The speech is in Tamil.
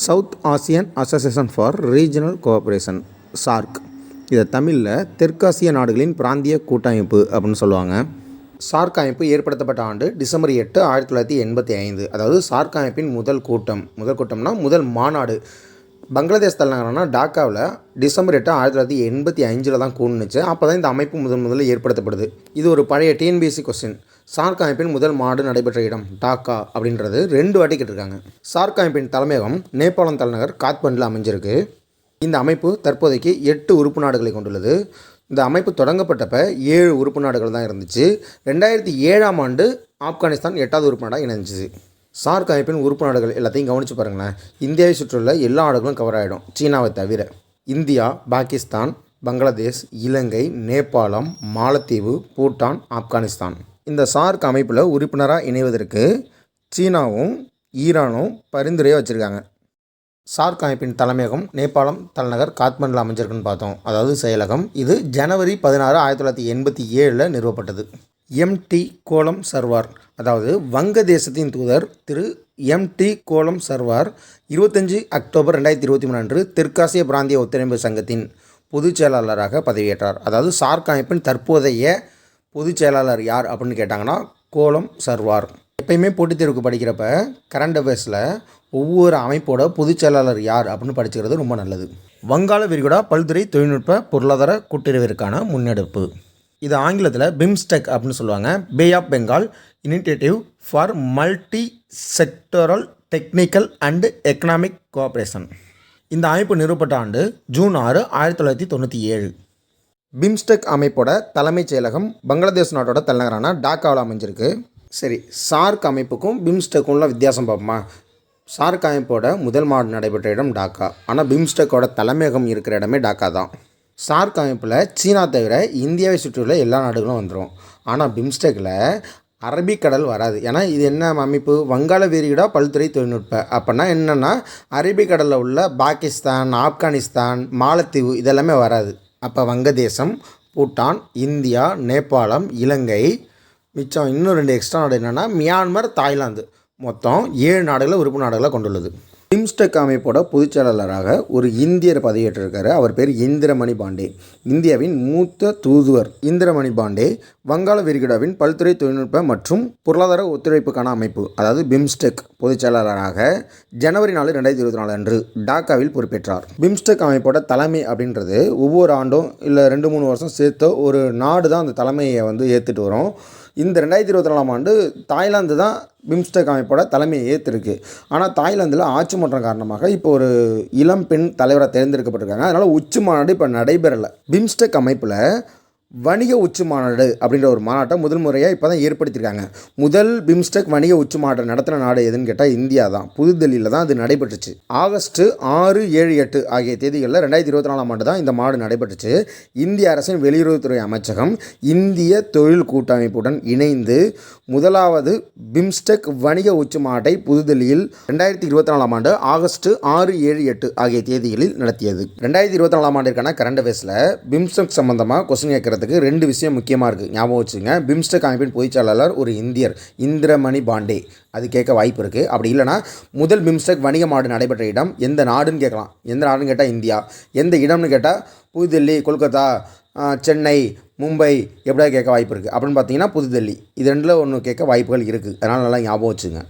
South Asian Association for Regional Cooperation SAARC. இதை தமிழில் தெற்காசிய நாடுகளின் பிராந்திய கூட்டமைப்பு அப்படின்னு சொல்லுவாங்க. சார்க் அமைப்பு ஏற்படுத்தப்பட்ட ஆண்டு டிசம்பர் 8, 1985. அதாவது சார்க் அமைப்பின் முதல் கூட்டம்னா முதல் மாநாடு பங்களாதேஷ் தலைநகரான டாக்காவில் டிசம்பர் 8, 1985 தான் கூடுனுச்சு. அப்போ தான் இந்த அமைப்பு முதல்ல ஏற்படுத்தப்படுது. இது ஒரு பழைய டிஎன்பிஎஸ்சி கொஸ்டின். சார்க் அமைப்பின் முதல் மாநாடு நடைபெற்ற இடம் டாக்கா அப்படின்றது 2 வாட்டி கேட்டிருக்காங்க. சார்க் அமைப்பின் தலைமையகம் நேபாளம் தலைநகர் காத்மண்டில் அமைஞ்சிருக்கு. இந்த அமைப்பு தற்போதைக்கு 8 உறுப்பு நாடுகளை கொண்டுள்ளது. இந்த அமைப்பு தொடங்கப்பட்டப்ப 7 உறுப்பு நாடுகள் தான் இருந்துச்சு. 2007ஆம் ஆண்டு ஆப்கானிஸ்தான் 8வது உறுப்பு நாடாக இணைஞ்சிச்சு. சார்க் அமைப்பின் உறுப்பு நாடுகள் எல்லாத்தையும் கவனித்து பாருங்களேன். இந்தியாவை சுற்றியுள்ள எல்லா நாடுகளும் கவர் ஆகிடும், சீனாவை தவிர. இந்தியா, பாகிஸ்தான், பங்களாதேஷ், இலங்கை, நேபாளம், மாலத்தீவு, பூட்டான், ஆப்கானிஸ்தான். இந்த சார்க் அமைப்பில் உறுப்பினராக இணைவதற்கு சீனாவும் ஈரானும் பரிந்துரையாக வச்சுருக்காங்க. சார்க் அமைப்பின் தலைமையகம் நேபாளம் தலைநகர் காத்மண்டில் அமைஞ்சிருக்குன்னு பார்த்தோம். அதாவது செயலகம். இது ஜனவரி 16, 1987 நிறுவப்பட்டது. எம்டி கோலம் சர்வார், அதாவது வங்கதேசத்தின் தூதர் திரு எம்டி கோலம் சர்வார் 25 அக்டோபர் 2023 அன்று தெற்காசிய பிராந்திய ஒத்துழைப்பு சங்கத்தின் பொதுச் செயலாளராக பதவியேற்றார். அதாவது சார்க் அமைப்பின் தற்போதைய பொதுச் செயலாளர் யார் அப்படின்னு கேட்டாங்கன்னா கோலம் சர்வார். எப்பயுமே போட்டித் தேர்வுக்கு படிக்கிறப்ப கரண்ட் அஃபேர்ஸில் ஒவ்வொரு அமைப்போட பொதுச் செயலாளர் யார் அப்படின்னு படிச்சுக்கிறது ரொம்ப நல்லது. வங்காள விரிகுடா பல்துறை தொழில்நுட்ப பொருளாதார கூட்டுறவிற்கான முன்னெடுப்பு. இது ஆங்கிலத்தில் பிம்ஸ்டெக் அப்படின்னு சொல்லுவாங்க. Bay of Bengal initiative for multi sectoral technical and economic cooperation. இந்த அமைப்பு நிறுவப்பட்ட ஆண்டு ஜூன் 6, 1997. பிம்ஸ்டெக் அமைப்போட தலைமைச் செயலகம் பங்களாதேஷ் நாட்டோட தலைநகரான டாக்காவில் அமைஞ்சிருக்கு. சரி, சார்க் அமைப்புக்கும் பிம்ஸ்டெக்கும்ல வித்தியாசம் பார்ப்போமா? சார்க் அமைப்போட முதல் மாநாடு நடைபெற்ற இடம் டாக்கா. ஆனால் பிம்ஸ்டெக்கோட தலைமையகம் இருக்கிற இடமே டாக்கா தான். சார்க் அமைப்பில் சீனா தவிர இந்தியாவை சுற்றியுள்ள எல்லா நாடுகளும் வந்துடும். ஆனால் பிம்ஸ்டெக்கில் அரபிக்கடல் வராது. ஏன்னா இது என்ன அமைப்பு? வங்காள விரிகுடா பல்துறை தொழில்நுட்ப. அப்படின்னா என்னென்னா அரபிக்கடலில் உள்ள பாகிஸ்தான், ஆப்கானிஸ்தான், மாலத்தீவு இதெல்லாமே வராது. அப்போ வங்கதேசம், பூட்டான், இந்தியா, நேபாளம், இலங்கை, மிச்சம் இன்னும் 2 எக்ஸ்ட்ரா நாடு என்னென்னா மியான்மர், தாய்லாந்து. மொத்தம் 7 நாடுகளை உறுப்பு நாடுகளை கொண்டுள்ளது. பிம்ஸ்டெக் அமைப்போட பொதுச் செயலாளராக ஒரு இந்தியர் பதவியேற்றிருக்காரு. அவர் பேர் இந்திரமணி பாண்டே. இந்தியாவின் மூத்த தூதுவர் இந்திரமணி பாண்டே வங்காள விரிகுடாவின் பல்துறை தொழில்நுட்ப மற்றும் பொருளாதார ஒத்துழைப்புக்கான அமைப்பு, அதாவது பிம்ஸ்டெக் பொதுச் செயலாளராக ஜனவரி 4, 2024 அன்று டாக்காவில் பொறுப்பேற்றார். பிம்ஸ்டெக் அமைப்போட தலைமை அப்படின்றது ஒவ்வொரு ஆண்டும் இல்லை 2-3 வருஷம் சேர்த்து ஒரு நாடு தான் அந்த தலைமையை ஏற்றுட்டு வரும். இந்த 2024ஆம் ஆண்டு தாய்லாந்து தான் பிம்ஸ்டெக் அமைப்போட தலைமையை ஏற்றிருக்கு. ஆனால் தாய்லாந்தில் ஆட்சி மாற்றம் காரணமாக இப்போ ஒரு இளம் பெண் தலைவராக தேர்ந்தெடுக்கப்பட்டிருக்காங்க. அதனால் உச்சி மாநாடு இப்போ நடைபெறலை. பிம்ஸ்டெக் அமைப்பில் வணிக உச்சி மாநாடு அப்படின்ற ஒரு மாநாட்டை முதல் முறையாக இப்போ தான் ஏற்படுத்தியிருக்காங்க. முதல் பிம்ஸ்டெக் வணிக உச்சி மாநாட்டை நடத்தின நாடு எதுன்னு கேட்டால் இந்தியா தான். புதுதில்லியில் தான் அது நடைபெற்றுச்சு. ஆகஸ்ட் 6, 7, 8 ஆகிய தேதிகளில் 2024ஆம் ஆண்டு தான் இந்த மாநாடு நடைபெற்றுச்சு. இந்திய அரசின் வெளியுறவுத்துறை அமைச்சகம் இந்திய தொழில் கூட்டமைப்புடன் இணைந்து முதலாவது பிம்ஸ்டெக் வணிக உச்சி மாநாட்டை புதுதில்லியில் 2024ஆம் ஆண்டு ஆகஸ்ட் 6, 7, 8 ஆகிய தேதிகளில் நடத்தியது. 2024ஆம் ஆண்டிற்கான கரண்ட் அஃபேர்ஸில் பிம்ஸ்டெக் சம்பந்தமாக கொஸ்டின் கேட்கறது 2 விஷயம் முக்கியமாக இருக்குது, ஞாபகம் வச்சுங்க. பிம்ஸ்டெக் அமைப்பின் பொதுச் செயலாளர் ஒரு இந்தியர், இந்திரமணி பாண்டே. அது கேட்க வாய்ப்பு இருக்குது. அப்படி இல்லைனா முதல் பிம்ஸ்டெக் வணிக மாநாடு நடைபெற்ற இடம் எந்த நாடுன்னு கேட்கலாம். எந்த நாடுன்னு கேட்டால் இந்தியா. எந்த இடம்னு கேட்டால் புதுதில்லி, கொல்கத்தா, சென்னை, மும்பை எப்படியா கேட்க வாய்ப்பு இருக்குது. அப்படின்னு பார்த்தீங்கன்னா புதுதில்லி. இது 2ல் ஒன்று கேட்க வாய்ப்புகள் இருக்குது. அதனால் நல்லா ஞாபகம் வச்சுங்க.